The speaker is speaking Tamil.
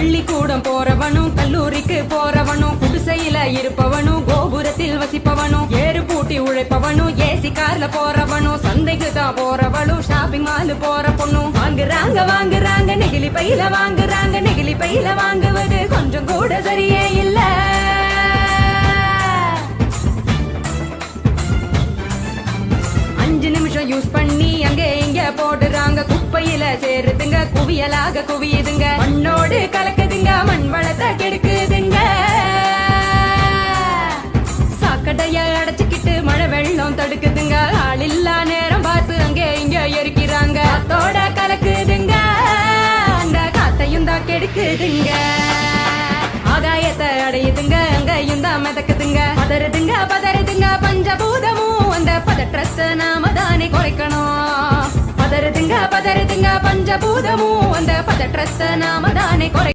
பள்ளிக்கூடம் போறவனும் கல்லூரிக்கு போறவனும் குடிசையில இருப்பவனும் கோபுரத்தில் வசிப்பவனும் ஏறு பூட்டி உழைப்பவனும் ஏசி கார்ல போறவனும் சந்தைக்கு தான் போறவளும் ஷாப்பிங் மால் போற பொண்ணும் வாங்குறாங்க நெகிழி பையில வாங்குறாங்க நெகிழி பையில வாங்குவது கொஞ்சம் கூட சரியே இல்ல. 5 நிமிஷம் யூஸ் பண்ணி அங்கே இங்க போடுறாங்க குப்பையில சேருதுங்க குவியலாக குவியுதுங்க மண்ணோடு கலக்குதுங்க மண் வளத்தை கெடுக்குதுங்க. சாக்கடைய அடைச்சுக்கிட்டு மழை வெள்ளம் தடுக்குதுங்க ஆள் இல்லா நேரம் பார்த்து அங்கே இங்க எரிக்கிறாங்க காத்தோட கலக்குதுங்க அந்த காத்தையும் தான் கெடுக்குதுங்க. ஆகாயத்தை அடையுதுங்க அங்கையும் தான் மிதக்குதுங்க பதறுதுங்க பஞ்சபூதமும் அந்த பதற்றத்தை நாம தானே குறைக்கணும். பதறுதுங்க பஞ்சபூதமும் அந்த பதற்றத்தை நாம தானே குறை